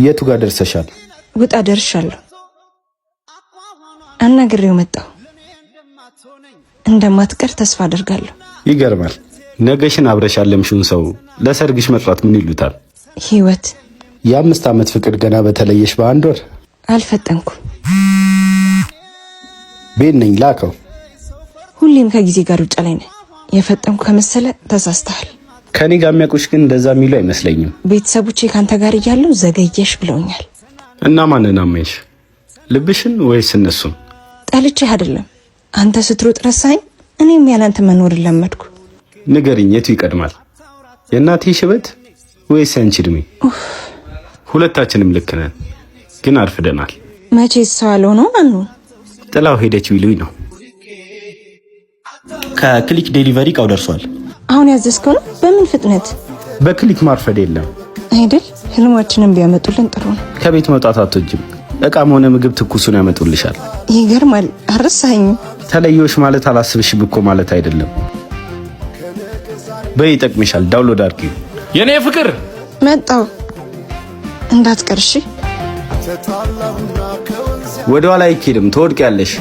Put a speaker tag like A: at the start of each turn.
A: የቱ ጋር ደርሰሻል?
B: ውጣ ደርሻለሁ። አናግሬው መጣሁ። እንደማትቀር ተስፋ አደርጋለሁ።
A: ይገርማል። ነገሽን አብረሽ ያለምሽውን ሰው ለሰርግሽ መጥራት ምን ይሉታል?
B: ህይወት።
A: የ5 ዓመት ፍቅር ገና በተለየሽ በአንድ ወር
B: አልፈጠንኩም።
A: ቤት ነኝ ላከው።
B: ሁሌም ከጊዜ ጋር ውጫ ላይ ነህ። የፈጠንኩ ከመሰለ ተሳስተሃል።
A: ከኔ ጋር የሚያውቁሽ ግን እንደዛ የሚሉ አይመስለኝም።
B: ቤተሰቦቼ ካንተ ጋር እያሉ ዘገየሽ ብለውኛል።
A: እና ማንን አመንሽ? ልብሽን ወይስ እነሱን?
B: ጠልቼህ አይደለም። አንተ ስትሮጥ ረሳኝ፣ እኔም ያላንተ መኖር ለመድኩ።
A: ንገሪኝ፣ የቱ ይቀድማል? የእናቴ ሽበት ወይስ ያንቺ እድሜ? ሁለታችንም ልክ ነን፣ ግን አርፍደናል።
B: መቼ ሰው ያልሆነው አንሆን።
A: ጥላው ሄደች ቢሉኝ ነው።
C: ከክሊክ ዴሊቨሪ እቃው ደርሷል።
B: አሁን ያዘዝከው ነው? በምን ፍጥነት?
A: በክሊክ ማርፈድ የለም
B: አይደል? ህልማችንን ቢያመጡልን ጥሩ ነው።
A: ከቤት መውጣት አትወጂም። እቃም ሆነ ምግብ ትኩሱን ያመጡልሻል።
B: ይገርማል። አረሳኸኝም።
A: ተለየሽ ማለት አላስብሽም እኮ ማለት አይደለም። በይ ይጠቅምሻል፣ ዳውንሎድ አድርጊው።
D: የኔ ፍቅር
B: መጣው እንዳትቀርሺ።
A: ወደ ኋላ አይኬድም፣ ትወድቂያለሽ።